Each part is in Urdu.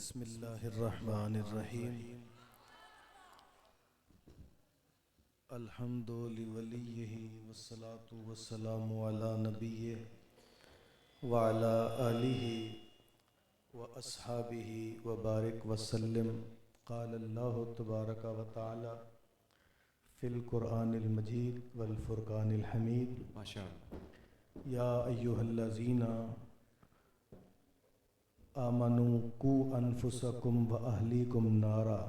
بسم اللہ الرحمن الرحیم الحمد لولیہ والصلاة والسلام علی نبیہ وعلی آلہ واصحابہ وبارک وسلم قال اللہ تبارک و تعالی فی القرآن المجید والفرقان الحمید ماشاء اللہ۔ یا ایہا الذین آمنوا قوا انفسکم واہلیکم نارا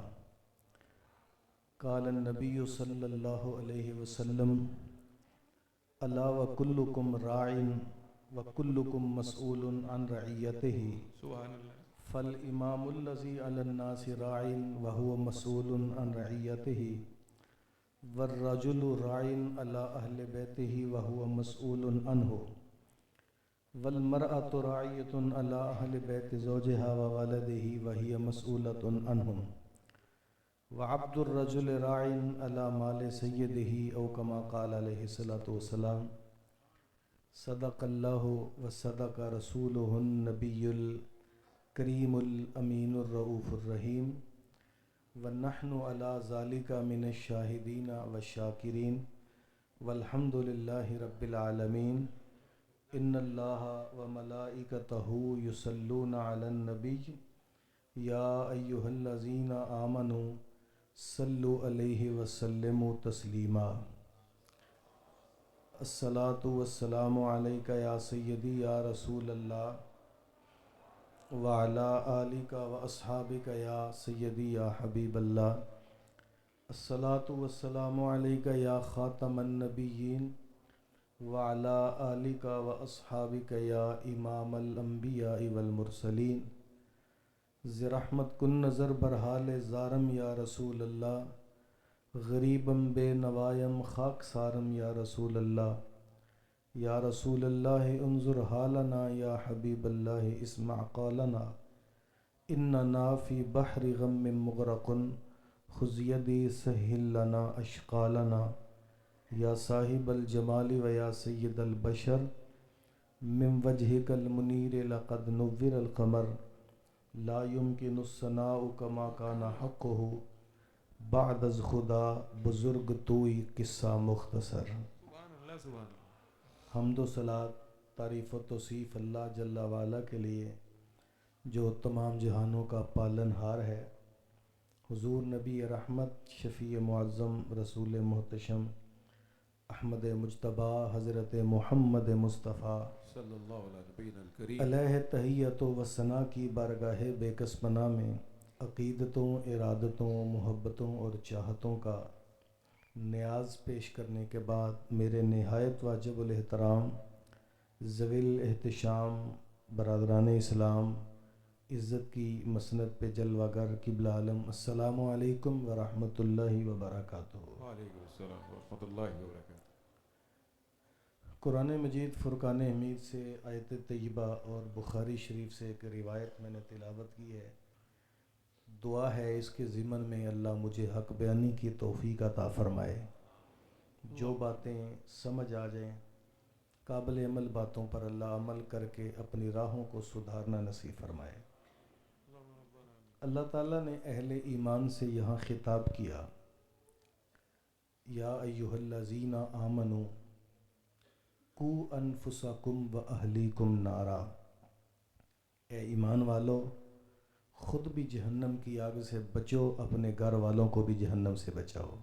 قال النبی صلی اللہ علیہ وسلم الا وکلکم راع وکلکم مسئول عن رعیتہ سبحان اللہ۔ فالامام الذی علی الناس راع وهو مسئول عن رعیتہ والرجل راع علی اہل بیتہ وهو مسئول عنہ والمرأة راعیۃ علی اہل بیت زوجها وولدہ وہی مسئولۃ عنہم وعبد الرجل راع علی مال سیدہ او کما قال علیہ الصلاۃ والسلام صدق اللہ وصدق رسولہ النبی الکریم الامین الرؤوف الرحیم ونحن علی ذلک من الشاہدین والشاکرین والحمد للہ رب العالمین ان اللہ وملائکتہ یصلون علی النبی یا ایہا الذین آمنوا صلوا علیہ وسلموا تسلیما الصلاۃ والسلام علیک یا سیدی یا رسول اللہ وعلی آلک واصحابک یا سیدی یا حبیب اللہ الصلاۃ والسلام علیک یا خاتم النبیین وعلی آلک واصحابک یا امام الانبیاء والمرسلین زرحمت کن نظر برحال زارم یا رسول اللہ غریبم بے نوایم خاک سارم یا رسول اللہ یا رسول اللہ انظر حالنا یا حبیب اللہ اسمع قولنا اننا فی بحر غم مغرق خذ یدی سہل لنا اشقالنا یا صاحب الجمال و یا سید البشر من وجہک المنیر لقد نور القمر لا يمکن الثناء کما کان حقہ بعد از خدا بزرگ توئی قصہ مختصر سبحان اللہ سبحان اللہ۔ حمد و صلات تعریف و توصیف اللہ جل وعلا کے لیے جو تمام جہانوں کا پالن ہار ہے۔ حضور نبی رحمت شفیع معظم رسول محتشم احمد مجتبی حضرت محمد مصطفیٰ صلی اللہ علیہ نبینا الکریم علیہ تحیت و ثنا کی بارگاہ بے کس پناہ میں عقیدتوں، ارادتوں، محبتوں اور چاہتوں کا نیاز پیش کرنے کے بعد میرے نہایت واجب الاحترام ذوی الاحتشام برادران اسلام عزت کی مسند پہ جلوہ گر قبلہ عالم السلام علیکم ورحمۃ اللہ وبرکاتہ۔ وعلیکم السلام ورحمۃ اللہ وبرکاتہ۔ قرآن مجید فرقان حمید سے آیت طیبہ اور بخاری شریف سے ایک روایت میں نے تلاوت کی ہے۔ دعا ہے اس کے ضمن میں اللہ مجھے حق بیانی کی توفیق عطا فرمائے، جو باتیں سمجھ آ جائیں قابل عمل باتوں پر اللہ عمل کر کے اپنی راہوں کو سدھارنا نصیب فرمائے۔ اللہ تعالیٰ نے اہل ایمان سے یہاں خطاب کیا، یا ایہا الذین آمنوا قوا انفسکم واہلیکم نارا، اے ایمان والو خود بھی جہنم کی آگ سے بچو، اپنے گھر والوں کو بھی جہنم سے بچاؤ۔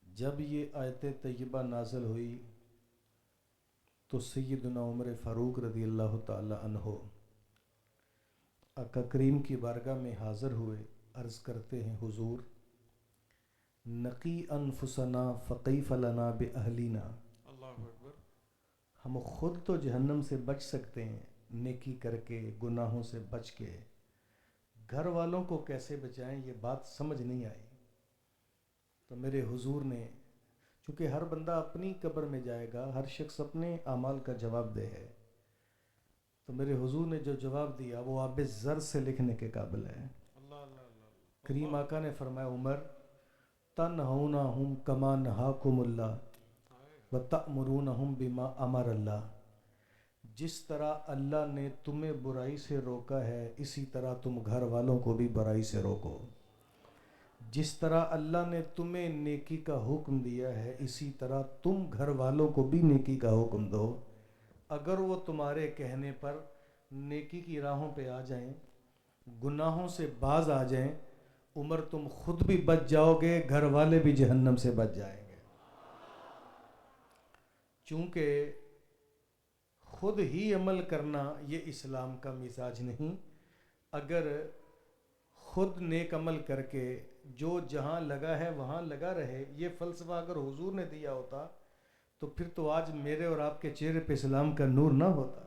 جب یہ آیت طیبہ نازل ہوئی تو سیدنا عمر فاروق رضی اللہ تعالی عنہ آقا کریم کی بارگاہ میں حاضر ہوئے، عرض کرتے ہیں حضور نقی انفسنا فکیف لنا باہلینا، اللہ اکبر۔ ہم خود تو جہنم سے بچ سکتے ہیں نیکی کر کے، گناہوں سے بچ کے، گھر والوں کو کیسے بچائیں یہ بات سمجھ نہیں آئی۔ تو میرے حضور نے، چونکہ ہر بندہ اپنی قبر میں جائے گا، ہر شخص اپنے اعمال کا جواب دہ ہے، تو میرے حضور نے جو جواب دیا وہ آب زر سے لکھنے کے قابل ہے۔ اللہ اللہ اللہ۔ کریم آقا نے فرمایا عمر تنہونہم کما نہاکم اللہ وتأمرونہم بما امر اللہ، جس طرح اللہ نے تمہیں برائی سے روکا ہے اسی طرح تم گھر والوں کو بھی برائی سے روکو. جس طرح اللہ نے تمہیں نیکی کا حکم دیا ہے اسی طرح تم گھر والوں کو بھی نیکی کا حکم دو. اگر وہ تمہارے کہنے پر نیکی کی راہوں پہ آ جائیں، گناہوں سے باز آ جائیں، عمر تم خود بھی بچ جاؤ گے، گھر والے بھی جہنم سے بچ جائیں گے. چونکہ خود ہی عمل کرنا یہ اسلام کا مزاج نہیں. اگر خود نیک عمل کر کے جو جہاں لگا ہے وہاں لگا رہے، یہ فلسفہ اگر حضور نے دیا ہوتا تو پھر تو آج میرے اور آپ کے چہرے پہ اسلام کا نور نہ ہوتا.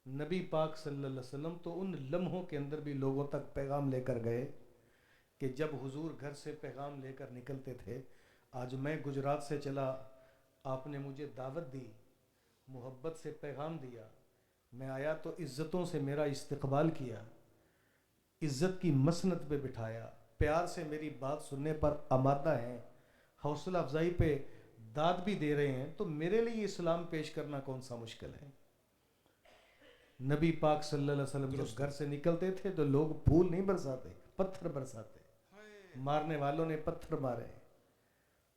نبی پاک صلی اللہ علیہ وسلم تو ان لمحوں کے اندر بھی لوگوں تک پیغام لے کر گئے کہ جب حضور گھر سے پیغام لے کر نکلتے تھے. آج میں گجرات سے چلا، آپ نے مجھے دعوت دی، محبت سے پیغام دیا، میں آیا تو عزتوں سے میرا استقبال کیا، عزت کی مسند پہ بٹھایا، پیار سے میری بات سننے پر آمادہ ہیں، حوصلہ افزائی پہ داد بھی دے رہے ہیں، تو میرے لیے اسلام پیش کرنا کون سا مشکل ہے. نبی پاک صلی اللہ علیہ وسلم جب گھر سے نکلتے تھے تو لوگ پھول نہیں برساتے، پتھر برساتے. مارنے والوں نے پتھر مارے،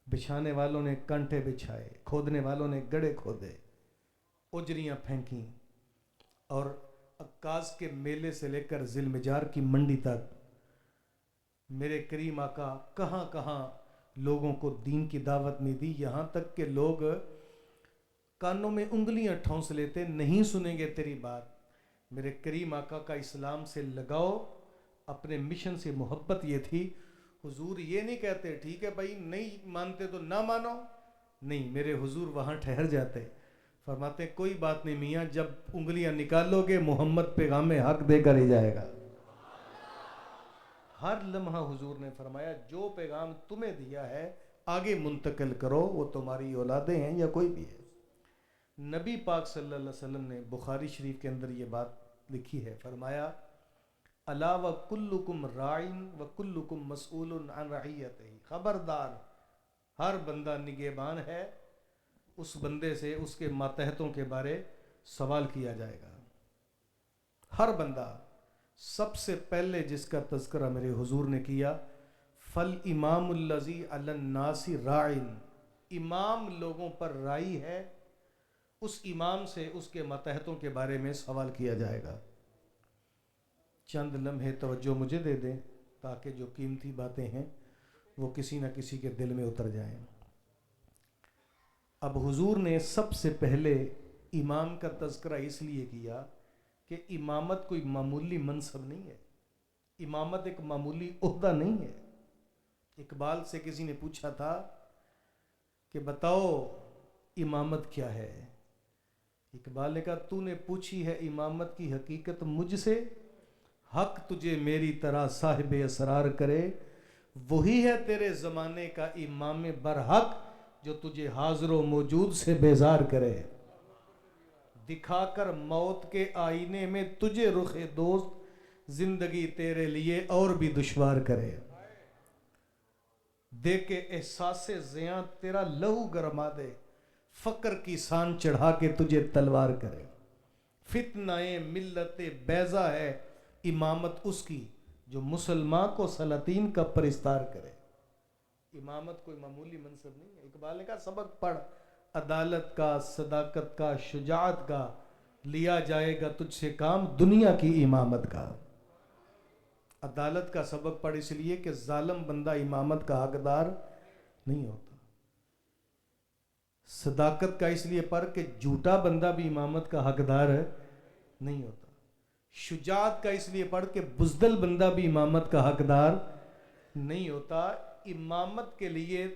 بچھانے والوں نے کانٹے بچھائے، کھودنے والوں نے گڑھے کھودے، اجریاں پھینکیں، اور عکاظ کے میلے سے لے کر ذی المجار کی منڈی تک میرے کریم آقا کہاں کہاں لوگوں کو دین کی دعوت نہیں دی. یہاں تک کہ لوگ کانوں میں انگلیاں ٹھونس لیتے، نہیں سنیں گے تیری بات. میرے کریم آقا کا اسلام سے لگاؤ، اپنے مشن سے محبت یہ تھی. حضور یہ نہیں کہتے ٹھیک ہے بھائی نہیں مانتے تو نہ مانو، نہیں، میرے حضور وہاں ٹھہر جاتے، فرماتے کوئی بات نہیں میاں، جب انگلیاں نکالو گے محمد پیغام حق دے کر ہی جائے گا. ہر لمحہ حضور نے فرمایا جو پیغام تمہیں دیا ہے آگے منتقل کرو، وہ تمہاری اولادیں ہیں یا کوئی بھی ہے. نبی پاک صلی اللہ علیہ وسلم نے بخاری شریف کے اندر یہ بات لکھی ہے، فرمایا الا وکلکم راعٍ وکلکم مسئول عن رعیتہ. خبردار، ہر بندہ نگہبان ہے، اس بندے سے اس کے ماتحتوں کے بارے سوال کیا جائے گا. ہر بندہ. سب سے پہلے جس کا تذکرہ میرے حضور نے کیا، فالامام الذی علی الناس راع، امام لوگوں پر رائی ہے، اس امام سے اس کے ماتحتوں کے بارے میں سوال کیا جائے گا. چند لمحے توجہ مجھے دے دیں تاکہ جو قیمتی باتیں ہیں وہ کسی نہ کسی کے دل میں اتر جائیں. اب حضور نے سب سے پہلے امام کا تذکرہ اس لیے کیا کہ امامت کوئی معمولی منصب نہیں ہے، امامت ایک معمولی عہدہ نہیں ہے. اقبال سے کسی نے پوچھا تھا کہ بتاؤ امامت کیا ہے. اقبال نے کہا تو نے پوچھی ہے امامت کی حقیقت مجھ سے، حق تجھے میری طرح صاحب اسرار کرے، وہی ہے تیرے زمانے کا امام برحق جو تجھے حاضر و موجود سے بیزار کرے، دکھا کر موت کے آئینے میں تجھے رخ دوست زندگی تیرے لیے اور بھی دشوار کرے، دے کے احساس زیاں تیرا لہو گرما دے، فقر کی سان چڑھا کے تجھے تلوار کرے. فتنہ ملت بیضا ہے امامت اس کی جو مسلمان کو سلاطین کا پرستار کرے. امامت کوئی معمولی منصب نہیں ہے. اقبال نے کہا سبق پڑھ عدالت کا، صداقت کا، شجاعت کا، لیا جائے گا تجھ سے کام دنیا کی امامت کا. عدالت کا سبق پڑھ اس لیے کہ ظالم بندہ امامت کا حقدار نہیں ہوتا. صداقت کا اس لیے پڑھ کہ جھوٹا بندہ بھی امامت کا حقدار نہیں ہوتا. شجاعت کا اس لیے پڑھ کہ بزدل بندہ بھی امامت کا حقدار نہیں ہوتا. امامت کے لیے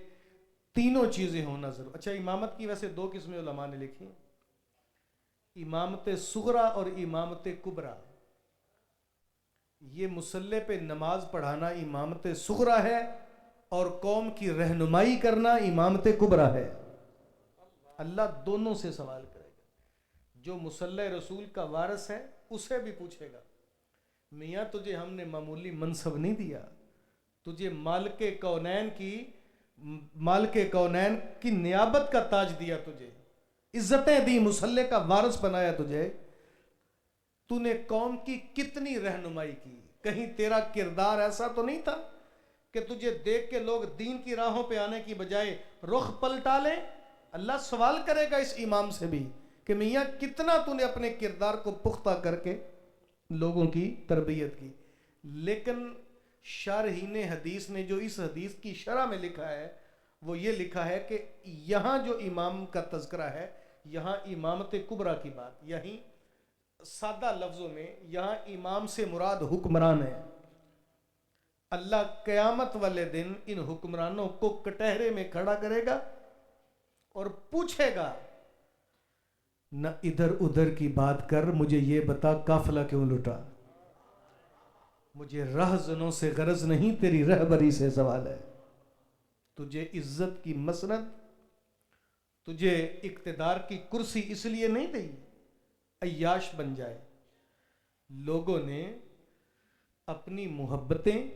تینوں چیزیں ہونا ضرور. اچھا، امامت کی ویسے دو قسمیں علماء نے لکھی، امامت صغرا اور امامت کبرا. یہ مصلی پہ نماز پڑھانا امامت صغرا ہے اور قوم کی رہنمائی کرنا امامت کبرا ہے. اللہ دونوں سے سوال کرے گا. جو مصلی رسول کا وارث ہے اسے بھی پوچھے گا میاں تجھے ہم نے معمولی منصب نہیں دیا، تجھے مالک کونین کی نیابت کا تاج دیا تجھے، عزتیں دی, مسلح کا وارث بنایا تجھے, تو نے قوم کی کتنی رہنمائی کی. کہیں تیرا کردار ایسا تو نہیں تھا کہ تجھے دیکھ کے لوگ دین کی راہوں پہ آنے کی بجائے رخ پلٹا لیں؟ اللہ سوال کرے گا اس امام سے بھی کہ میاں کتنا تو نے اپنے کردار کو پختہ کر کے لوگوں کی تربیت کی. لیکن شارحین حدیث نے جو اس حدیث کی شرح میں لکھا ہے وہ یہ لکھا ہے کہ یہاں جو امام کا تذکرہ ہے, یہاں امامت کبریٰ کی بات, یہیں سادہ لفظوں میں یہاں امام سے مراد حکمران ہے. اللہ قیامت والے دن ان حکمرانوں کو کٹہرے میں کھڑا کرے گا اور پوچھے گا, نہ ادھر ادھر کی بات کر, مجھے یہ بتا قافلہ کیوں لٹا. مجھے رہزنوں سے غرض نہیں, تیری رہبری سے سوال ہے. تجھے عزت کی مسند, تجھے اقتدار کی کرسی اس لیے نہیں دی عیاش بن جائے. لوگوں نے اپنی محبتیں,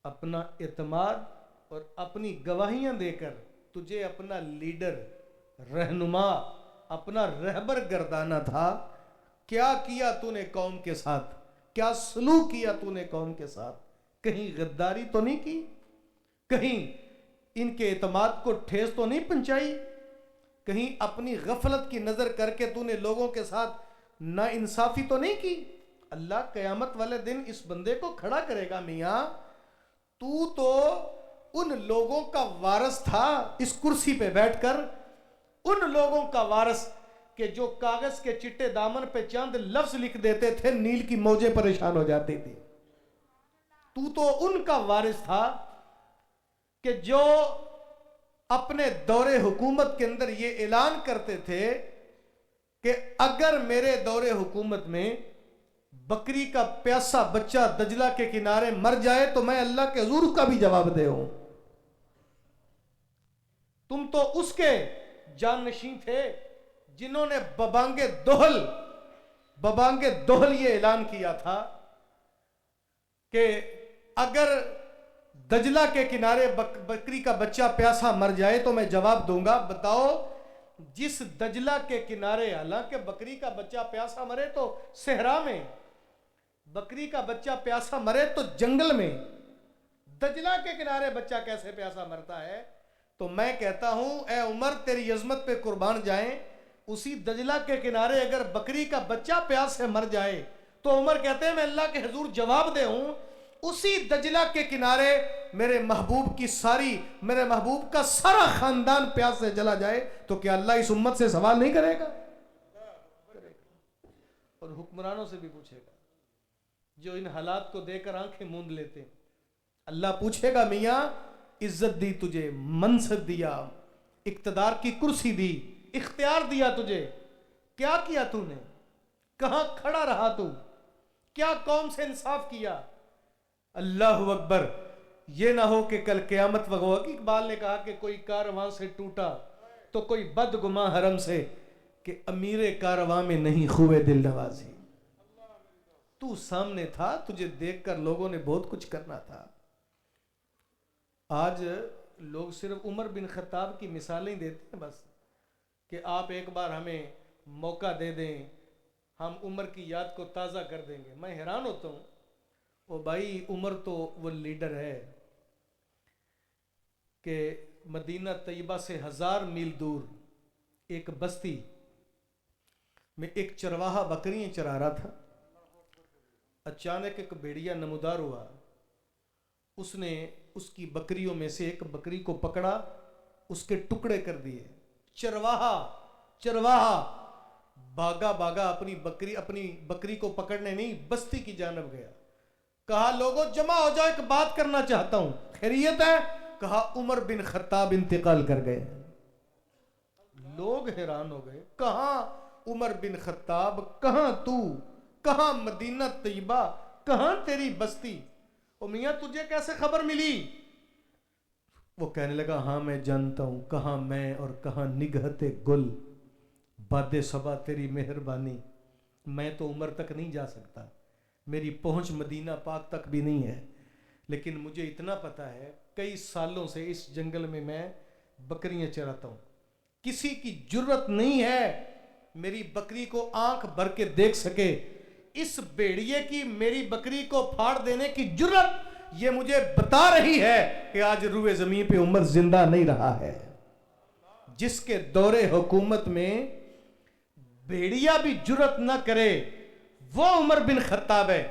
اپنا اعتماد اور اپنی گواہیاں دے کر تجھے اپنا لیڈر, رہنما, اپنا رہبر گردانا تھا. کیا کیا تو نے قوم کے ساتھ, کیا سلوک کیا تو نے قوم کے ساتھ؟ کہیں غداری تو نہیں کی, کہیں ان کے اعتماد کو ٹھیس تو نہیں پہنچائی, کہیں اپنی غفلت کی نظر کر کے تو نے لوگوں کے ساتھ نا انصافی تو نہیں کی؟ اللہ قیامت والے دن اس بندے کو کھڑا کرے گا, میاں تو ان لوگوں کا وارث تھا اس کرسی پہ بیٹھ کر, ان لوگوں کا وارث کہ جو کاغذ کے چٹے دامن پہ چند لفظ لکھ دیتے تھے, نیل کی موجیں پریشان ہو جاتی تھی. تو ان کا وارث تھا کہ جو اپنے دور حکومت کے اندر یہ اعلان کرتے تھے کہ اگر میرے دور حکومت میں بکری کا پیاسا بچہ دجلہ کے کنارے مر جائے تو میں اللہ کے حضور کا بھی جواب دے ہوں. تم تو اس کے جانشین تھے جنہوں نے ببانگ دوہل یہ اعلان کیا تھا کہ اگر دجلہ کے کنارے بکری کا بچہ پیاسا مر جائے تو میں جواب دوں گا. بتاؤ, جس دجلہ کے کنارے, حالانکہ بکری کا بچہ پیاسا مرے تو صحرا میں, بکری کا بچہ پیاسا مرے تو جنگل میں, دجلہ کے کنارے بچہ کیسے پیاسا مرتا ہے؟ تو میں کہتا ہوں اے عمر تیری عظمت پہ قربان جائیں, اسی دجلہ کے کنارے اگر بکری کا بچہ پیاس سے مر جائے تو عمر کہتے ہیں میں اللہ کے حضور جواب دے ہوں. اسی دجلہ کے کنارے میرے محبوب کا سارا خاندان پیاس سے جلا جائے تو کیا اللہ اس امت سے سوال نہیں کرے گا؟ اور حکمرانوں سے بھی پوچھے گا جو ان حالات کو دے کر آنکھیں موند لیتے. اللہ پوچھے گا, میاں عزت دی تجھے, منصب دیا, اقتدار کی کرسی دی, اختیار دیا تجھے, کیا کیا تو نے؟ کہاں کھڑا رہا تو؟ کیا قوم سے انصاف کیا؟ اللہ اکبر. یہ نہ ہو کہ کل قیامت وقت, اقبال نے کہا کہ کوئی کارواں سے ٹوٹا تو کوئی بدگماں حرم سے, کہ امیر کارواں میں نہیں خوے دل نوازی. تو سامنے تھا, تجھے دیکھ کر لوگوں نے بہت کچھ کرنا تھا. آج لوگ صرف عمر بن خطاب کی مثالیں دیتے ہیں بس, کہ آپ ایک بار ہمیں موقع دے دیں, ہم عمر کی یاد کو تازہ کر دیں گے. میں حیران ہوتا ہوں, او بھائی عمر تو وہ لیڈر ہے کہ مدینہ طیبہ سے 1000 میل دور ایک بستی میں ایک چرواہا بکریاں چرا رہا تھا. اچانک ایک بھیڑیا نمودار ہوا, اس نے اس کی بکریوں میں سے ایک بکری کو پکڑا, اس کے ٹکڑے کر دیے. چرواہا بھاگا اپنی بکری کو پکڑنے نہیں, بستی کی جانب گیا. کہا لوگوں جمع ہو جاؤ, ایک بات کرنا چاہتا ہوں, خیریت ہے؟ کہا عمر بن خطاب انتقال کر گئے. لوگ حیران ہو گئے, کہاں عمر بن خطاب, کہاں تو, کہاں مدینہ طیبہ, کہاں تیری بستی؟ او میاں تجھے کیسے خبر ملی؟ وہ کہنے لگا ہاں میں جانتا ہوں, کہاں میں اور کہاں نگہتے گل, باد صبا تیری مہربانی. میں تو عمر تک نہیں جا سکتا, میری پہنچ مدینہ پاک تک بھی نہیں ہے, لیکن مجھے اتنا پتا ہے کئی سالوں سے اس جنگل میں بکریاں چراتا ہوں. کسی کی جرت نہیں ہے میری بکری کو آنکھ بھر کے دیکھ سکے. اس بھیڑیے کی میری بکری کو پھاڑ دینے کی جرت یہ مجھے بتا رہی ہے کہ آج روئے زمین پہ عمر زندہ نہیں رہا ہے. جس کے دور حکومت میں بھیڑیا بھی جرت نہ کرے وہ عمر بن خطاب ہے.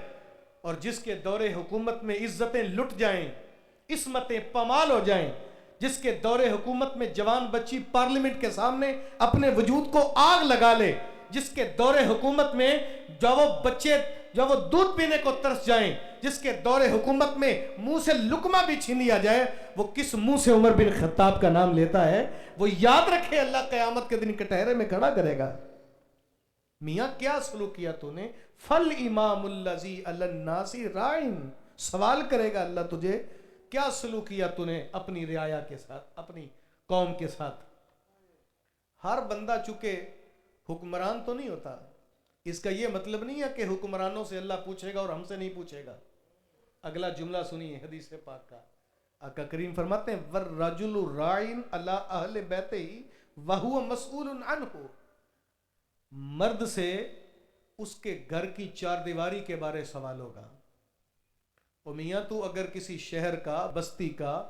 اور جس کے دور حکومت میں عزتیں لٹ جائیں, عصمتیں پامال ہو جائیں, جس کے دور حکومت میں جوان بچی پارلیمنٹ کے سامنے اپنے وجود کو آگ لگا لے, جس کے دور حکومت میں جو وہ بچے جو وہ دودھ پینے کو ترس جائیں, جس کے دور حکومت میں منہ سے لقمہ بھی چھین لیا جائے, وہ کس منہ سے عمر بن خطاب کا نام لیتا ہے وہ یاد رکھے اللہ قیامت کے دن کٹہرے میں کھڑا کرے گا. میاں کیا سلوک کیا تو نے؟ فل امام الذی علی الناس رائن, سوال کرے گا اللہ تجھے کیا سلوک کیا تو نے اپنی رعایا کے ساتھ, اپنی قوم کے ساتھ. ہر بندہ چونکہ حکمران تو نہیں ہوتا, اس کا یہ مطلب نہیں ہے کہ حکمرانوں سے اللہ پوچھے گا اور ہم سے نہیں پوچھے گا. اگلا جملہ سنیے حدیث پاک کا, آقا کریم فرماتے ہیں والرجل راعن علی اہل بیتہ وہو مسئول عنہ, مرد سے اس کے گھر کی چار دیواری کے بارے سوال ہوگا. اور میاں تو اگر کسی شہر کا, بستی کا,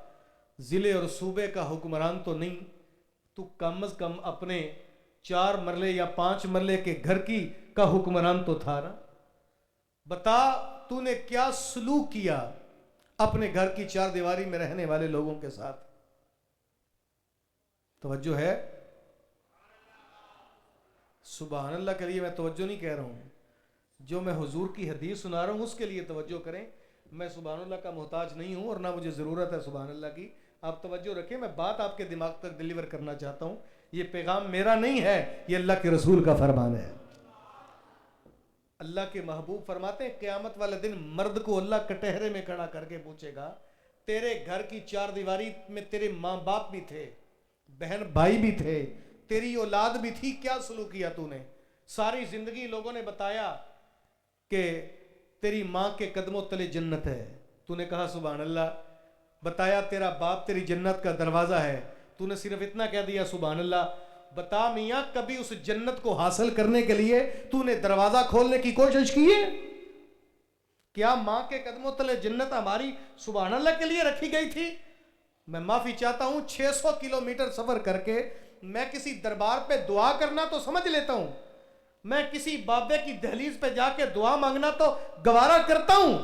ضلع اور صوبے کا حکمران تو نہیں, تو کم از کم اپنے 4 مرلے یا 5 مرلے کے گھر کی کا حکمران تو تھا نا. بتا تو نے کیا سلوک کیا اپنے گھر کی 4 دیواری میں رہنے والے لوگوں کے ساتھ. توجہ ہے؟ سبحان اللہ کے لیے میں توجہ نہیں کہہ رہا ہوں, جو میں حضور کی حدیث سنا رہا ہوں اس کے لیے توجہ کریں. میں سبحان اللہ کا محتاج نہیں ہوں اور نہ مجھے ضرورت ہے سبحان اللہ کی. آپ توجہ رکھیں, میں بات آپ کے دماغ تک ڈیلیور کرنا چاہتا ہوں. یہ پیغام میرا نہیں ہے, یہ اللہ کے رسول کا فرمان ہے. اللہ کے محبوب فرماتے ہیں قیامت والے دن مرد کو اللہ کٹہرے میں کھڑا کر کے پوچھے گا تیرے گھر کی 4 دیواری میں تیرے ماں باپ بھی تھے, بہن بھائی بھی تھے, تیری اولاد بھی تھی, کیا سلوک کیا تو نے؟ ساری زندگی لوگوں نے بتایا کہ تیری ماں کے قدموں تلے جنت ہے, تو نے کہا سبحان اللہ. بتایا تیرا باپ تیری جنت کا دروازہ ہے, تو نے صرف اتنا کہہ دیا سبحان اللہ. بتا میاں کبھی اس جنت کو حاصل کرنے کے لیے تو نے دروازہ کھولنے کی کوشش کی ہے؟ کیا ماں کے قدموں تلے جنت ہماری سبحان اللہ کے لیے رکھی گئی تھی؟ میں معافی چاہتا ہوں, 600 کلومیٹر سفر کر کے میں کسی دربار پہ دعا کرنا تو سمجھ لیتا ہوں, میں کسی بابے کی دہلیز پہ جا کے دعا مانگنا تو گوارا کرتا ہوں,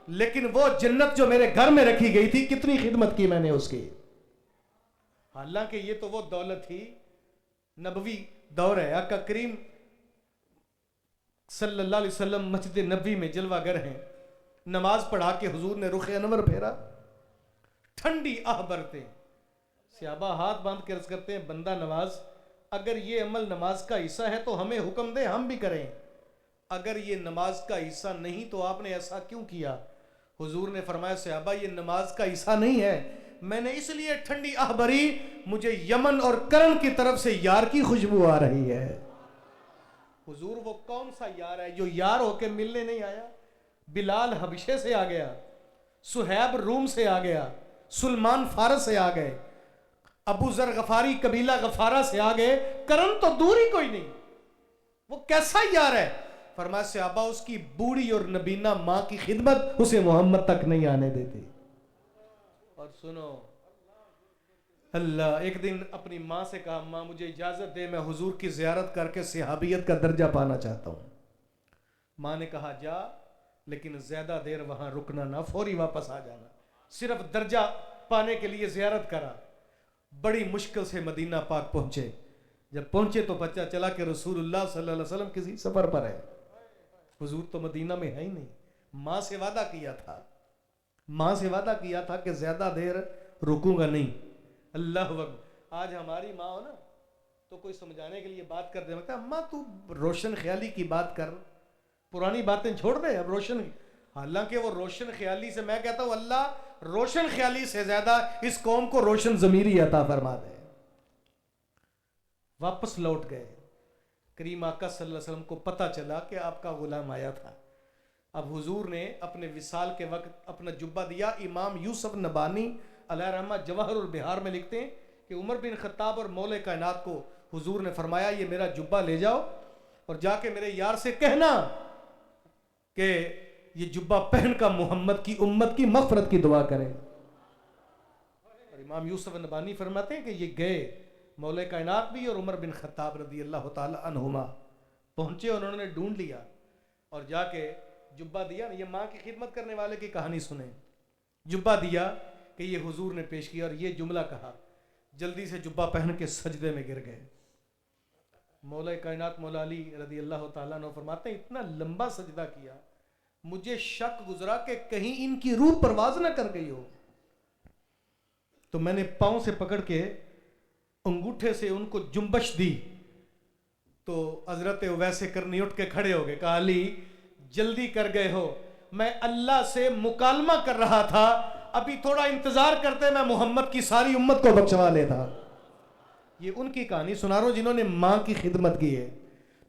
لیکن وہ جنت جو میرے گھر میں رکھی گئی تھی کتنی خدمت کی میں نے اس کی. حالانکہ یہ تو وہ دولت تھی, نبوی دور ہے, آقا کریم صلی اللہ علیہ وسلم مسجد نبوی میں جلوہ گر ہیں, نماز پڑھا کے حضور نے رخ انور پھیرا, ٹھنڈی آہ برتے, صحابہ ہاتھ باندھ کے عرض کرتے ہیں بندہ نواز اگر یہ عمل نماز کا حصہ ہے تو ہمیں حکم دے ہم بھی کریں, اگر یہ نماز کا حصہ نہیں تو آپ نے ایسا کیوں کیا؟ حضور نے فرمایا صحابہ یہ نماز کا حصہ نہیں ہے, میں نے اس لیے ٹھنڈی آہ بھری, مجھے یمن اور کرن کی طرف سے یار کی خوشبو آ رہی ہے. حضور وہ کون سا یار ہے جو یار ہو کے ملنے نہیں آیا؟ بلال حبشے سے آ گیا, سہیب روم سے آ گیا, سلمان فارس سے آ گئے, ابو ذر غفاری قبیلہ غفارہ سے آ گئے, کرن تو دور ہی کوئی نہیں. وہ کیسا یار ہے؟ فرمایا صحابہ اس کی بوڑھی اور نبینہ ماں کی خدمت اسے محمد تک نہیں آنے دیتی. اور سنو, اللہ ایک دن اپنی ماں سے کہا ماں مجھے اجازت دے میں حضور کی زیارت کر کے صحابیت کا درجہ پانا چاہتا ہوں. ماں نے کہا جا, لیکن زیادہ دیر وہاں رکنا نہ, فوری واپس آ جانا, صرف درجہ پانے کے لیے زیارت کرا. بڑی مشکل سے مدینہ پاک پہنچے, جب پہنچے تو پتہ چلا کہ رسول اللہ صلی اللہ علیہ وسلم کسی سفر پر ہے. حضور تو مدینہ میں ہے ہی نہیں. ماں سے وعدہ کیا تھا, ماں سے وعدہ کیا تھا کہ زیادہ دیر رکوں گا نہیں. اللہ اکبر. آج ہماری ماں ہو نا تو کوئی سمجھانے کے لیے بات کر دے, مطلب اماں تو روشن خیالی کی بات کر, پرانی باتیں چھوڑ دے اب روشن. حالانکہ وہ روشن خیالی سے, میں کہتا ہوں اللہ روشن خیالی سے زیادہ اس قوم کو روشن ضمیری عطا فرما دے. واپس لوٹ گئے. کریم آقا صلی اللہ علیہ وسلم کو پتہ چلا کہ آپ کا غلام آیا تھا. اب حضور نے اپنے وصال کے وقت اپنا جبہ دیا. امام یوسف نبانی علیہ رحمہ جواہر البحار میں لکھتے ہیں کہ عمر بن خطاب اور مولا کائنات کو حضور نے فرمایا یہ میرا جبہ لے جاؤ اور جا کے میرے یار سے کہنا کہ یہ جبہ پہن کا محمد کی امت کی مغفرت کی دعا کرے. اور امام یوسف نبانی فرماتے ہیں کہ یہ گئے مولا کائنات بھی اور عمر بن خطاب رضی اللہ تعالی عنہما پہنچے اور انہوں نے ڈھونڈ لیا اور جا کے جبہ دیا. یہ ماں کی خدمت کرنے والے کی کہانی سنیں. جبہ دیا کہ یہ حضور نے پیش کیا اور یہ جملہ کہا, جلدی سے جبہ پہن کے سجدے میں گر گئے. مولا کائنات مولا علی رضی اللہ تعالیٰ عنہ فرماتے ہیں اتنا لمبا سجدہ کیا مجھے شک گزرا کہ کہیں ان کی روح پرواز نہ کر گئی ہو. تو میں نے پاؤں سے پکڑ کے انگوٹھے سے ان کو جنبش دی تو حضرت اویس کرنی اٹھ کے کھڑے ہو گئے. کہا علی جلدی کر گئے ہو, میں اللہ سے مکالمہ کر رہا تھا, ابھی تھوڑا انتظار کرتے میں محمد کی ساری امت کو بخشوا لیتا. یہ ان کی کہانی سنا رہا ہوں جنہوں نے ماں کی خدمت کی ہے.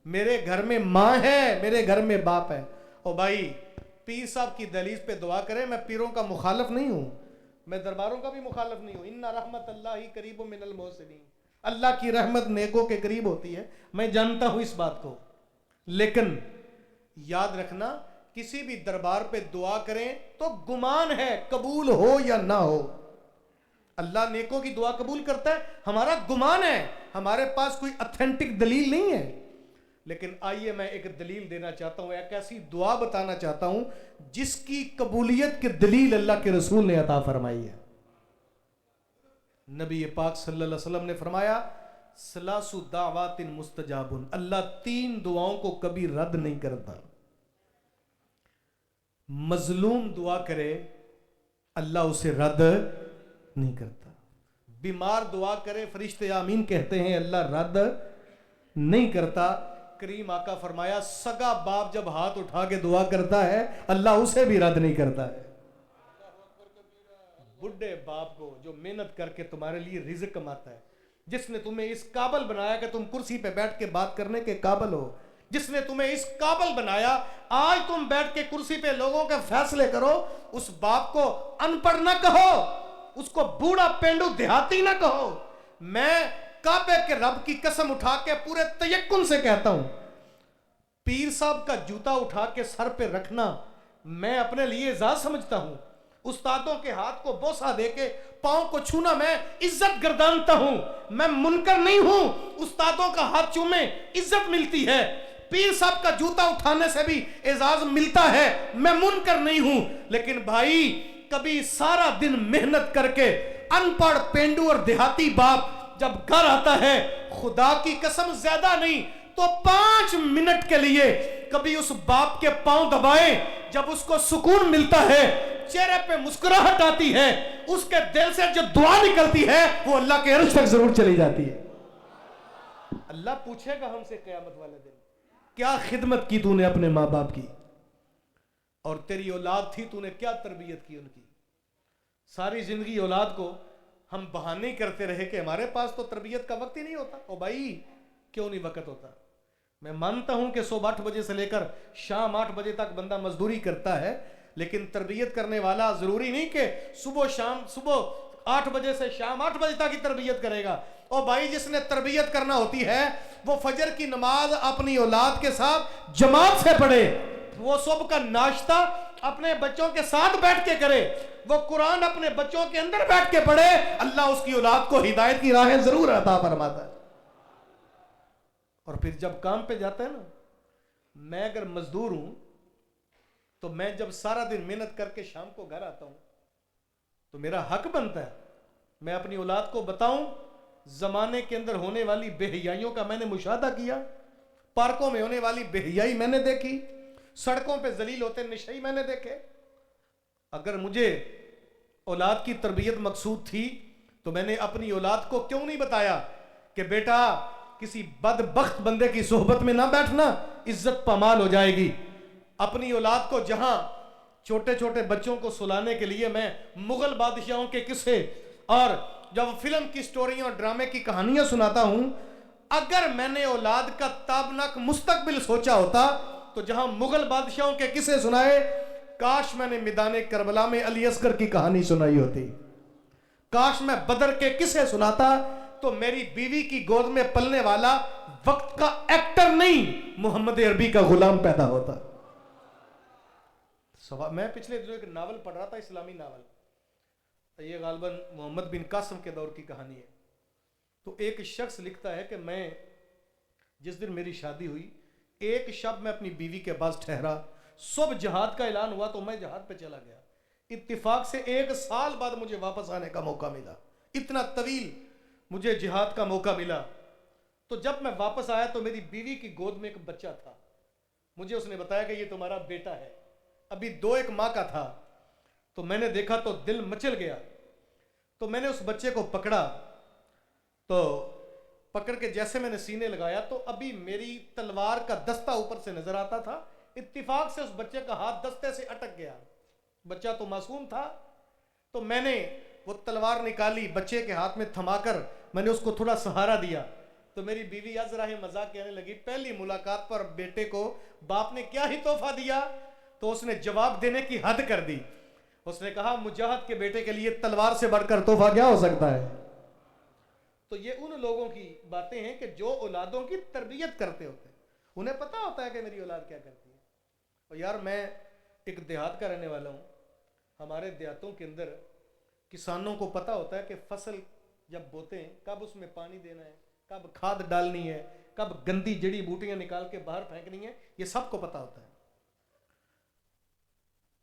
میرے گھر میں ماں ہے, میرے گھر میں باپ ہے. او بھائی پیر صاحب کی دہلیز پہ دعا کریں, میں پیروں کا مخالف نہیں ہوں, میں درباروں کا بھی مخالف نہیں ہوں. ان رحمت اللہ قریب من المحسنین, اللہ کی رحمت نیکوں کے قریب ہوتی ہے, میں جانتا ہوں اس بات کو. لیکن یاد رکھنا کسی بھی دربار پہ دعا کریں تو گمان ہے قبول ہو یا نہ ہو. اللہ نیکوں کی دعا قبول کرتا ہے, ہمارا گمان ہے, ہمارے پاس کوئی اتھینٹک دلیل نہیں ہے. لیکن آئیے میں ایک دلیل دینا چاہتا ہوں, ایک ایسی دعا بتانا چاہتا ہوں جس کی قبولیت کی دلیل اللہ کے رسول نے عطا فرمائی ہے. نبی پاک صلی اللہ علیہ وسلم نے فرمایا ثلاث دعوات مستجاب, اللہ 3 دعاؤں کو کبھی رد نہیں کرتا. مظلوم دعا کرے اللہ اسے رد نہیں کرتا, بیمار دعا کرے فرشتے آمین کہتے ہیں اللہ رد نہیں کرتا. کریم آقا فرمایا سگا باپ جب ہاتھ اٹھا کے دعا کرتا ہے اللہ اسے بھی رد نہیں کرتا ہے. بڈھے باپ کو جو محنت کر کے تمہارے لیے رزق کماتا ہے, جس نے تمہیں اس قابل بنایا کہ تم کرسی پہ بیٹھ کے بات کرنے کے قابل ہو, جس نے تمہیں اس قابل بنایا آج تم بیٹھ کے کرسی پہ لوگوں کے فیصلے کرو, اس باپ کو ان پڑھ نہ کہو, اس کو بوڑھا پینڈو دیہاتی نہ کہو. میں کعبے کے رب کی قسم اٹھا کے پورے تیقن سے کہتا ہوں پیر صاحب کا جوتا اٹھا کے سر پہ رکھنا میں اپنے لیے اعزاز سمجھتا ہوں. استادوں کے ہاتھ کو بوسہ دے کے پاؤں کو چھونا میں عزت گردانتا ہوں. میں منکر نہیں ہوں, استادوں کا ہاتھ چومے عزت ملتی ہے, پیر صاحب کا جوتا اٹھانے سے بھی اعزاز ملتا ہے, میں منکر نہیں ہوں. لیکن بھائی کبھی سارا دن محنت کر کے ان پڑھ پینڈو اور دیہاتی باپ جب گھر آتا ہے, خدا کی قسم زیادہ نہیں تو 5 منٹ کے لیے کبھی اس باپ کے پاؤں دبائیں, جب اس کو سکون ملتا ہے, چہرے پہ مسکراہٹ آتی ہے, اس کے دل سے جو دعا نکلتی ہے وہ اللہ کے عرش تک ضرور چلی جاتی ہے. اللہ پوچھے گا ہم سے قیامت والے دن کیا خدمت کی تو نے اپنے ماں باپ کی, اور تیری اولاد تھی تو نے کیا تربیت کی ان کی. ساری زندگی اولاد کو ہم بہانے ہی کرتے رہے کہ ہمارے پاس تو تربیت کا وقت ہی نہیں ہوتا. او بھائی کیوں نہیں وقت ہوتا؟ میں مانتا ہوں کہ صبح 8 بجے سے لے کر شام 8 بجے تک بندہ مزدوری کرتا ہے, لیکن تربیت کرنے والا ضروری نہیں کہ صبح 8 بجے سے شام 8 بجے تک کی تربیت کرے گا. او بھائی جس نے تربیت کرنا ہوتی ہے وہ فجر کی نماز اپنی اولاد کے ساتھ جماعت سے پڑھے, وہ صبح کا ناشتہ اپنے بچوں کے ساتھ بیٹھ کے کرے, وہ قرآن اپنے بچوں کے اندر بیٹھ کے پڑھے, اللہ اس کی اولاد کو ہدایت کی راہیں ضرور عطا فرماتا ہے. اور پھر جب کام پہ جاتا ہے نا, میں اگر مزدور ہوں تو میں جب سارا دن محنت کر کے شام کو گھر آتا ہوں تو میرا حق بنتا ہے میں اپنی اولاد کو بتاؤں زمانے کے اندر ہونے والی بے حیائیوں کا میں نے مشاہدہ کیا, پارکوں میں ہونے والی بے حیائی میں نے دیکھی, سڑکوں پہ ذلیل ہوتے نشئی میں نے دیکھے. اگر مجھے اولاد کی تربیت مقصود تھی تو میں نے اپنی اولاد کو کیوں نہیں بتایا کہ بیٹا کسی بدبخت بندے کی صحبت میں نہ بیٹھنا, عزت پامال ہو جائے گی. اپنی اولاد کو جہاں چھوٹے چھوٹے بچوں کو سلانے کے لیے میں مغل بادشاہوں کے قصے اور جب فلم کی سٹوریاں اور ڈرامے کی کہانیاں سناتا ہوں, اگر میں نے اولاد کا تابناک مستقبل سوچا ہوتا تو جہاں مغل بادشاہوں کے قصے سنائے, کاش میں نے میدان کربلا میں علی اصغر کی کہانی سنائی ہوتی. کاش میں بدر کے قصے سناتا تو میری بیوی کی گود میں پلنے والا وقت کا ایکٹر نہیں محمد عربی کا غلام پیدا ہوتا. میں پچھلے دنوں ایک ناول پڑھ رہا تھا، اسلامی ناول، یہ غالباً محمد بن قاسم کے دور کی کہانی ہے. تو ایک شخص لکھتا ہے کہ میں جس دن میری شادی ہوئی ایک شب میں اپنی بیوی کے پاس ٹھہرا، صبح جہاد کا اعلان ہوا تو میں جہاد پہ چلا گیا. اتفاق سے 1 سال بعد مجھے واپس آنے کا موقع ملا، اتنا طویل مجھے جہاد کا موقع ملا. تو جب میں واپس آیا تو میری بیوی کی گود میں ایک بچہ تھا. مجھے اس نے بتایا کہ یہ تمہارا بیٹا ہے، ابھی 2-1 ماہ کا تھا. تو میں نے دیکھا تو دل مچل گیا. تو میں نے اس بچے کو پکڑا، تو پکڑ کے جیسے میں نے سینے لگایا تو ابھی میری تلوار کا دستہ اوپر سے نظر آتا تھا. اتفاق سے اس بچے کا ہاتھ دستے سے اٹک گیا. بچہ تو معصوم تھا. تو میں نے وہ تلوار نکالی، بچے کے ہاتھ میں تھما کر میں نے اس کو تھوڑا سہارا دیا. تو میری بیوی ازراہ مذاق کہنے لگی، پہلی ملاقات پر بیٹے کو باپ نے کیا ہی تحفہ دیا. تو اس نے جواب دینے کی حد کر دی. اس نے کہا مجاہد کے بیٹے کے لیے تلوار سے بڑھ کر تحفہ کیا ہو سکتا ہے. تو یہ ان لوگوں کی باتیں ہیں کہ جو اولادوں کی تربیت کرتے ہوتے ہیں، انہیں پتہ ہوتا ہے کہ میری اولاد کیا کرتی ہے. اور یار میں ایک دیہات کا رہنے والا ہوں. ہمارے دیہاتوں کے اندر کسانوں کو پتہ ہوتا ہے کہ فصل جب بوتے ہیں کب اس میں پانی دینا ہے، کب کھاد ڈالنی ہے، کب گندی جڑی بوٹیاں نکال کے باہر پھینکنی ہے، یہ سب کو پتہ ہوتا ہے.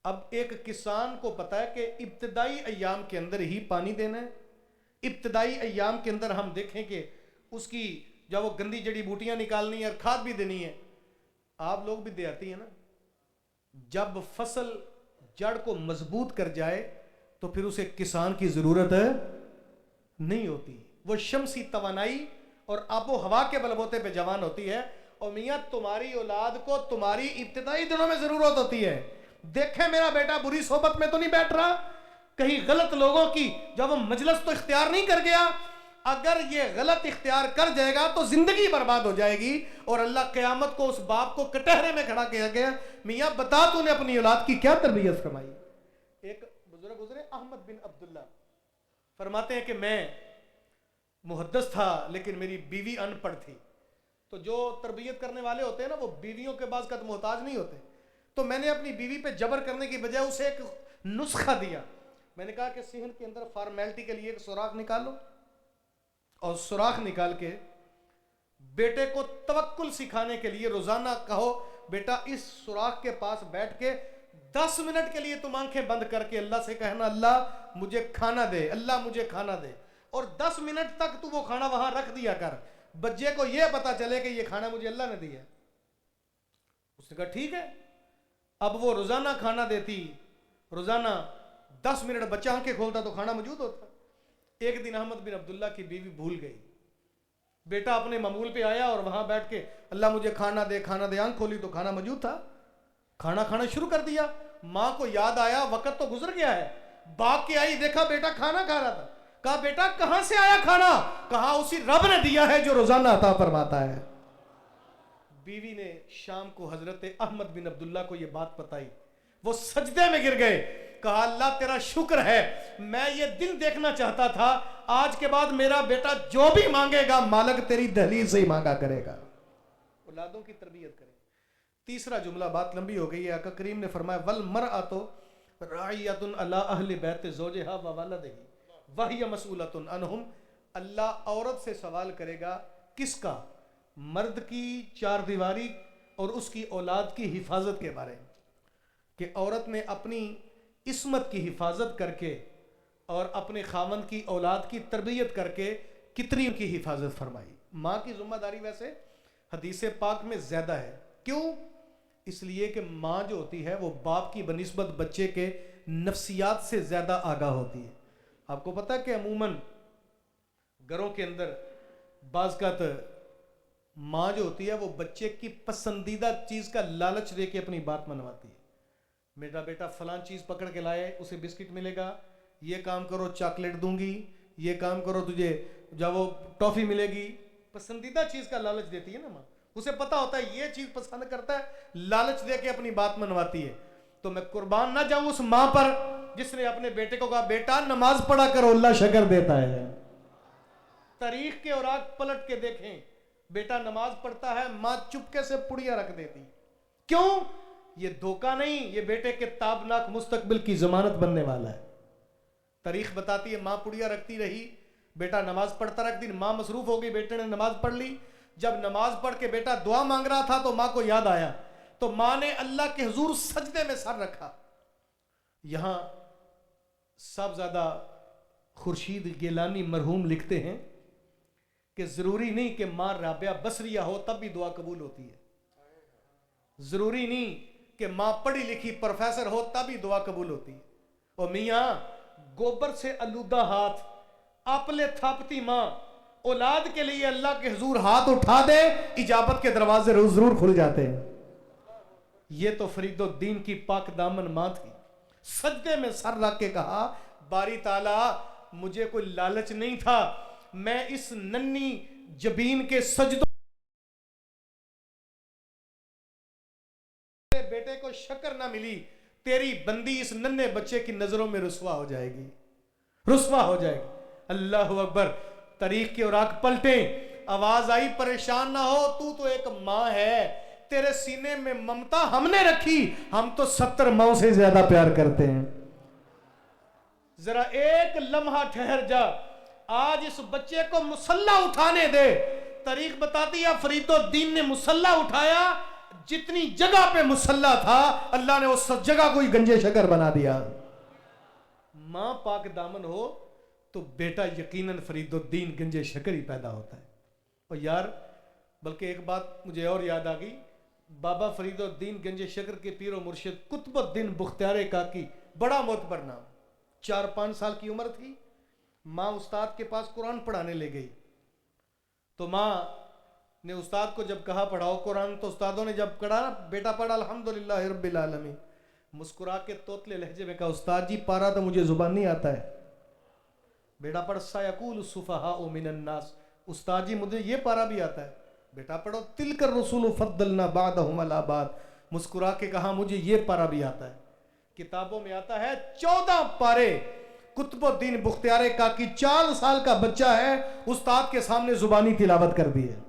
اب ایک کسان کو پتہ ہے کہ ابتدائی ایام کے اندر ہی پانی دینا ہے. ابتدائی ایام کے اندر ہم دیکھیں کہ اس کی جب وہ گندی جڑی بوٹیاں نکالنی ہے اور کھاد بھی دینی ہے. آپ لوگ بھی دیہاتی ہیں نا، جب فصل جڑ کو مضبوط کر جائے تو پھر اسے کسان کی ضرورت نہیں ہوتی. وہ شمسی توانائی اور آب و ہوا کے بلبوتے پہ جوان ہوتی ہے. اور میاں تمہاری اولاد کو تمہاری ابتدائی دنوں میں ضرورت ہوتی ہے. دیکھیں میرا بیٹا بری صحبت میں تو نہیں بیٹھ رہا، کہیں غلط لوگوں کی جب وہ مجلس تو اختیار نہیں کر گیا. اگر یہ غلط اختیار کر جائے گا تو زندگی برباد ہو جائے گی اور اللہ قیامت کو اس باپ کو کٹہرے میں کھڑا کیا گیا، میاں بتا تو نے اپنی اولاد کی کیا تربیت فرمائی. ایک بزرگ گزرے احمد بن عبداللہ، فرماتے ہیں کہ میں محدث تھا لیکن میری بیوی ان پڑھ تھی. تو جو تربیت کرنے والے ہوتے ہیں نا وہ بیویوں کے بعض کا محتاج نہیں ہوتے. تو میں نے اپنی بیوی پہ جبر کرنے کی بجائے اسے ایک نسخہ دیا. میں نے کہا کہ صحن کے اندر فارمیلٹی کے لیے ایک سوراخ نکالو اور سوراخ نکال کے بیٹے کو توکل سکھانے کے لیے روزانہ کہو بیٹا اس سوراخ کے پاس بیٹھ کے 10 منٹ کے لیے تم آنکھیں بند کر کے اللہ سے کہنا اللہ مجھے کھانا دے، اللہ مجھے کھانا دے. اور 10 منٹ تک تو وہ کھانا وہاں رکھ دیا کر، بچے کو یہ پتا چلے کہ یہ کھانا مجھے اللہ نے دیا. اس نے کہا ٹھیک ہے. اب وہ روزانہ کھانا دیتی، روزانہ 10 منٹ بچہ آنکھیں کھولتا تو کھانا موجود ہوتا. ایک دن احمد بن عبداللہ کی بیوی بھول گئی. بیٹا اپنے معمول پہ آیا اور وہاں بیٹھ کے اللہ مجھے کھانا دے کھانا دے، آنکھ کھولی تو کھانا موجود تھا. کھانا کھانا شروع کر دیا. ماں کو یاد آیا وقت تو گزر گیا ہے، باپ کے آئی دیکھا بیٹا کھانا کھا رہا تھا. کہا بیٹا کہاں سے آیا کھانا؟ کہا اسی رب نے دیا ہے جو روزانہ عطا فرماتا ہے. بیوی نے شام کو حضرت احمد بن عبداللہ کو یہ بات بتائی. وہ سجدے میں گر گئے. کہا اللہ تیرا شکر ہے، میں یہ دن دیکھنا چاہتا تھا، آج کے بعد میرا بیٹا جو بھی مانگے گا مالک تیری دہلیز سے ہی مانگا کرے گا. اولادوں کی تربیت کریں. تیسرا جملہ، بات لمبی ہو گئی ہے، آقا کریم نے فرمایا والمرأۃ راعیۃ علی اہل بیت زوجہا وولدہ وہی مسئولۃ عنہم. اللہ عورت سے سوال کرے گا، کس کا؟ مرد کی 4 دیواری اور اس کی اولاد کی حفاظت کے بارے میں، کہ عورت نے اپنی عصمت کی حفاظت کر کے اور اپنے خاوند کی اولاد کی تربیت کر کے کتنی ان کی حفاظت فرمائی. ماں کی ذمہ داری ویسے حدیث پاک میں زیادہ ہے. کیوں؟ اس لیے کہ ماں جو ہوتی ہے وہ باپ کی بنسبت بچے کے نفسیات سے زیادہ آگاہ ہوتی ہے. آپ کو پتہ ہے کہ عموماً گھروں کے اندر بعض اوقات ماں جو ہوتی ہے وہ بچے کی پسندیدہ چیز کا لالچ دے کے اپنی بات منواتی ہے. میرا بیٹا فلاں چیز پکڑ کے لائے، اسے بسکٹ ملے گا، یہ کام کرو چاکلیٹ دوں گی، یہ کام کرو تجھے جب وہ ٹافی ملے گی. پسندیدہ چیز کا لالچ دیتی ہے نا ماں. اسے پتا ہوتا ہے یہ چیز پسند کرتا ہے، لالچ دے کے اپنی بات منواتی ہے. تو میں قربان نہ جاؤں اس ماں پر جس نے اپنے بیٹے کو کہا بیٹا نماز پڑھا کرو اللہ شکر دیتا ہے. تاریخ کے اوراق پلٹ کے دیکھیں, بیٹا نماز پڑھتا ہے, ماں چپکے سے پڑیاں رکھ دیتی. کیوں؟ یہ دھوکہ نہیں, یہ بیٹے کے تابناک مستقبل کی ضمانت بننے والا ہے. تاریخ بتاتی ہے ماں پڑیاں رکھتی رہی, بیٹا نماز پڑھتا رکھ دی, ماں مصروف ہو گئی, بیٹے نے نماز پڑھ لی. جب نماز پڑھ کے بیٹا دعا مانگ رہا تھا تو ماں کو یاد آیا, تو ماں نے اللہ کے حضور سجدے میں سر رکھا. یہاں صاحبزادہ خورشید گیلانی مرحوم لکھتے ہیں کہ ضروری نہیں کہ ماں رابعہ بصریہ ہو تب بھی دعا قبول ہوتی ہے. ضروری نہیں کہ ماں پڑھی لکھی پروفیسر ہو تب بھی دعا قبول ہوتی ہے. اور میاں گوبر سے آلودہ ہاتھ, آپلے تھاپتی ماں, اولاد کے لیے اللہ کے حضور ہاتھ اٹھا دے, اجابت کے دروازے ضرور کھل جاتے ہیں. یہ تو فرید الدین کی پاک دامن ماں تھی. سجدے میں سر رکھ کے کہا باری تعالیٰ مجھے کوئی لالچ نہیں تھا, میں اس ننھی جبین کے سجدوں بیٹے کو شکر نہ ملی, تیری بندی اس ننھے بچے کی نظروں میں رسوا ہو جائے گی, رسوا ہو جائے گی. اللہ اکبر. تاریخ کے اوراق پلٹیں, آواز آئی پریشان نہ ہو, تو ایک ماں ہے, تیرے سینے میں ممتا ہم نے رکھی, ہم تو 70 ماؤں سے زیادہ پیار کرتے ہیں. ذرا ایک لمحہ ٹھہر جا, آج اس بچے کو مصلی اٹھانے دے. تاریخ بتاتی ہے فرید الدین نے مصلی اٹھایا, جتنی جگہ پہ مصلی تھا اللہ نے اس جگہ کو ہی گنجے شکر بنا دیا. ماں پاک دامن ہو تو بیٹا یقیناً فرید الدین گنجے شکر ہی پیدا ہوتا ہے. اور یار بلکہ ایک بات مجھے اور یاد آ گئی, بابا فرید الدین گنجے شکر کے پیر و مرشد قطب الدین بختیار کاکی, بڑا معتبر نام, 4-5 سال کی عمر تھی, ماں استاد کے پاس قرآن پڑھانے لے گئی. تو ماں نے استاد کو جب کہا پڑھاؤ قرآن, تو استادوں نے جب کہا نا بیٹا پڑھا الحمدللہ رب العالمین, مسکرا کے توتلے لہجے میں کہا استاد جی پارا تو مجھے زبان نہیں آتا ہے. بیٹا پڑھ سیقول السفہاء من الناس, استاد جی مجھے یہ پارا بھی آتا ہے. بیٹا پڑھو تلک الرسول فضلنا بعضهم علی بعض, مسکرا کے کہا مجھے یہ پارا بھی آتا ہے. کتابوں میں آتا ہے 14 پارے قطب الدین بختیار کاکی 4 سال کا بچہ ہے, استاد کے سامنے زبانی تلاوت کر دی ہے.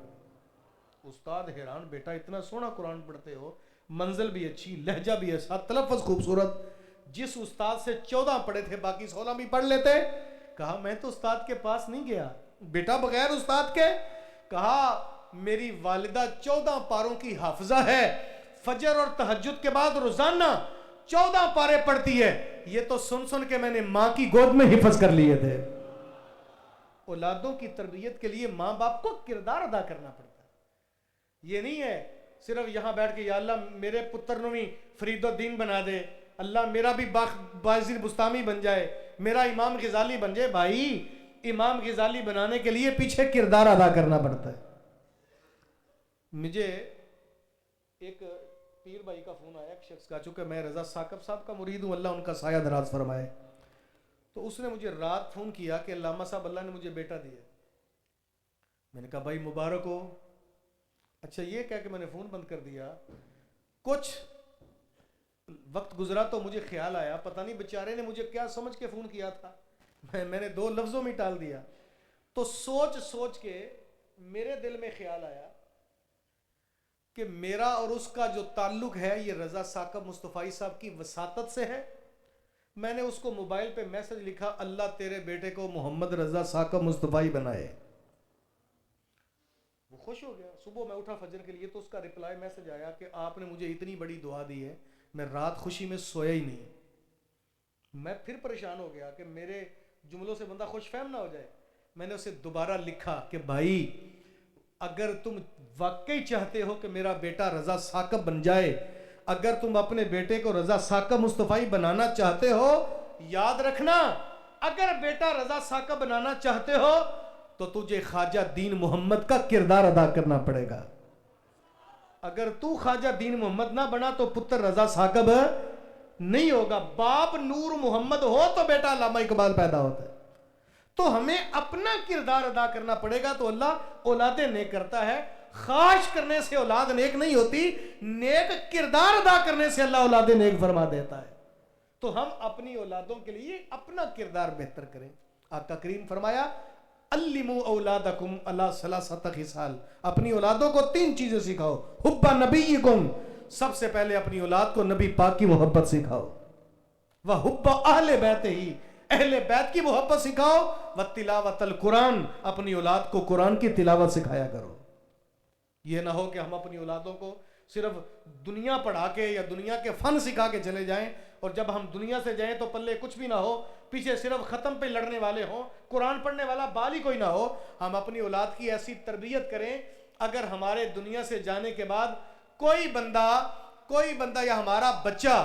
استاد حیران, بیٹا اتنا سونا قرآن پڑھتے ہو, منزل بھی اچھی, لہجہ بھی ایسا, تلفظ خوبصورت, جس استاد سے 14 پڑھے تھے باقی 16 بھی پڑھ لیتے. کہا میں تو استاد کے پاس نہیں گیا. بیٹا بغیر استاد کے؟ کہا میری والدہ 14 پاروں کی حافظہ ہے, فجر اور تہجد کے بعد روزانہ 14 پارے پڑھتی ہے. یہ تو سن سن کے میں نے ماں کی گود میں حفظ کر لیے تھے. اولادوں کی تربیت کے لیے ماں باپ کو کردار ادا کرنا پڑتا ہے. یہ نہیں ہے صرف یہاں بیٹھ کے یا اللہ میرے پتر نو بھی فرید الدین بنا دے, اللہ میرا بھی باعزیر بستامی بن جائے, میرا امام غزالی بن جائے. بھائی امام غزالی بنانے کے لیے پیچھے کردار ادا کرنا پڑتا ہے. مجھے ایک پیر بھائی کا فون آیا ایک شخص کا, چونکہ میں رضا ثاقب صاحب کا مرید ہوں, اللہ ان کا سایہ دراز فرمائے. تو اس نے مجھے رات فون کیا کہ علامہ صاحب اللہ نے مجھے بیٹا دیا. میں نے کہا بھائی مبارک ہو. اچھا یہ کہہ کہ میں نے فون بند کر دیا. کچھ وقت گزرا تو مجھے خیال آیا پتہ نہیں بیچارے نے مجھے کیا سمجھ کے فون کیا تھا, میں نے 2 لفظوں میں ٹال دیا. تو سوچ کے میرے دل میں خیال آیا کہ میرا اور اس کا جو تعلق ہے یہ رضا ثاقب مصطفی صاحب کی وساطت سے ہے. میں نے اس کو موبائل پہ میسج لکھا اللہ تیرے بیٹے کو محمد رضا ثاقب مصطفی بنائے. وہ خوش ہو گیا. صبح میں اٹھا فجر کے لیے تو اس کا رپلائی میسج آیا کہ آپ نے مجھے اتنی بڑی دعا دی ہے, میں رات خوشی میں سویا ہی نہیں. میں پھر پریشان ہو گیا کہ میرے جملوں سے بندہ خوش فہم نہ ہو جائے. میں نے اسے دوبارہ لکھا کہ بھائی اگر تم واقعی چاہتے ہو کہ میرا بیٹا رضا ثاقب بن جائے, اگر تم اپنے بیٹے کو رضا ثاقب مصطفی بنانا چاہتے ہو, یاد رکھنا اگر بیٹا رضا ثاقب بنانا چاہتے ہو تو تجھے خواجہ دین محمد کا کردار ادا کرنا پڑے گا. اگر تو خواجہ دین محمد نہ بنا تو پتر رضا ثاقب نہیں ہوگا. باپ نور محمد ہو تو بیٹا علامہ اقبال پیدا ہوتا ہے. تو ہمیں اپنا کردار ادا کرنا پڑے گا. تو اللہ اولاد نیک کرتا ہے. خواہش کرنے سے اولاد نیک نہیں ہوتی, نیک کردار ادا کرنے سے اللہ اولاد نیک فرما دیتا ہے. تو ہم اپنی اولادوں کے لیے اپنا کردار بہتر کریں. آقا کریم فرمایا علموا اولادکم علی ثلاثۃ خصال، اپنی اولادوں کو 3 چیزیں سکھاؤ. حب نبیکم، سب سے پہلے اپنی اولاد کو نبی پاک کی محبت سکھاؤ. وحب اہل بیت ہی، اہل بیت کی محبت سکھاؤ. وتلاوت القرآن، اپنی اولاد کو قرآن کی تلاوت سکھایا کرو. یہ نہ ہو کہ ہم اپنی اولادوں کو صرف دنیا پڑھا کے یا دنیا کے فن سکھا کے چلے جائیں، اور جب ہم دنیا سے جائیں تو پلے کچھ بھی نہ ہو، پیچھے صرف ختم پہ لڑنے والے ہوں، قرآن پڑھنے والا بال ہی کوئی نہ ہو. ہم اپنی اولاد کی ایسی تربیت کریں، اگر ہمارے دنیا سے جانے کے بعد کوئی بندہ یا ہمارا بچہ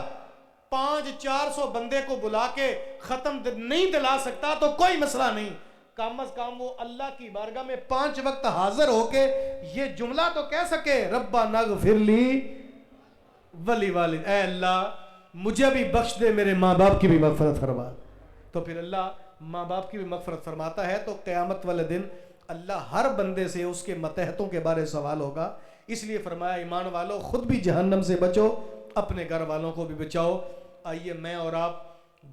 500-400 بندے کو بلا کے ختم نہیں دلا سکتا تو کوئی مسئلہ نہیں، کم از کم وہ اللہ کی بارگاہ میں 5 وقت حاضر ہو کے یہ جملہ تو کہہ سکے، ربنا اغفر لی ولی والد، اے اللہ مجھے بھی بخش دے، میرے ماں باپ کی بھی مغفرت فرما. تو پھر اللہ ماں باپ کی بھی مغفرت فرماتا ہے. تو قیامت والے دن اللہ ہر بندے سے اس کے ماتحتوں کے بارے سوال ہوگا. اس لیے فرمایا ایمان والو خود بھی جہنم سے بچو، اپنے گھر والوں کو بھی بچاؤ. آئیے میں اور آپ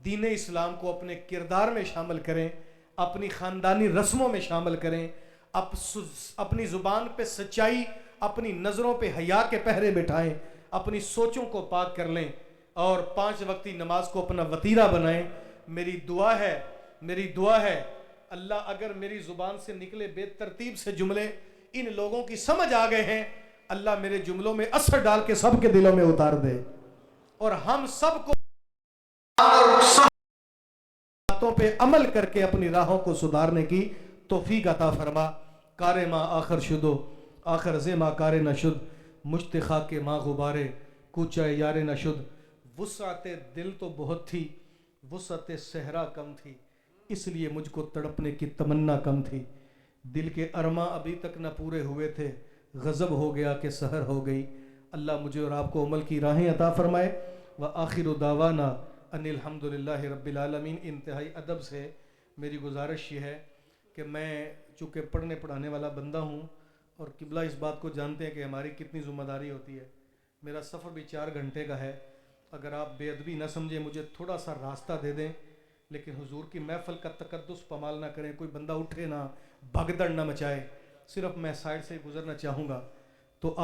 دین اسلام کو اپنے کردار میں شامل کریں، اپنی خاندانی رسموں میں شامل کریں، اپنی زبان پہ سچائی، اپنی نظروں پہ حیا کے پہرے بٹھائیں، اپنی سوچوں کو پاک کر لیں، اور 5 وقتی نماز کو اپنا وتیرہ بنائیں. میری دعا ہے اللہ اگر میری زبان سے نکلے بے ترتیب سے جملے ان لوگوں کی سمجھ آ گئے ہیں، اللہ میرے جملوں میں اثر ڈال کے سب کے دلوں میں اتار دے، اور ہم سب کو باتوں پہ عمل کر کے اپنی راہوں کو سدھارنے کی توفیق عطا فرما. کار ما آخر شدو آخر زے ما کار نشد، مجھ خاک ما غبارے کوچہ یار نشد. وسعت دل تو بہت تھی، وسعت صحرا کم تھی، اس لیے مجھ کو تڑپنے کی تمنا کم تھی. دل کے ارماں ابھی تک نہ پورے ہوئے تھے، غضب ہو گیا کہ سحر ہو گئی. اللہ مجھے اور آپ کو عمل کی راہیں عطا فرمائے. وآخر دعوانا ان الحمدللہ رب العالمین. انتہائی ادب سے میری گزارش یہ ہے کہ میں چونکہ پڑھنے پڑھانے والا بندہ ہوں، اور قبلہ اس بات کو جانتے ہیں کہ ہماری کتنی ذمہ داری ہوتی ہے. میرا سفر بھی 4 گھنٹے کا ہے. اگر آپ بے ادبی نہ سمجھیں، مجھے تھوڑا سا راستہ دے دیں، لیکن حضور کی محفل کا تقدس پامال نہ کریں. کوئی بندہ اٹھے نہ، بھگدڑ نہ مچائے. صرف میں سائڈ سے گزرنا چاہوں گا. تو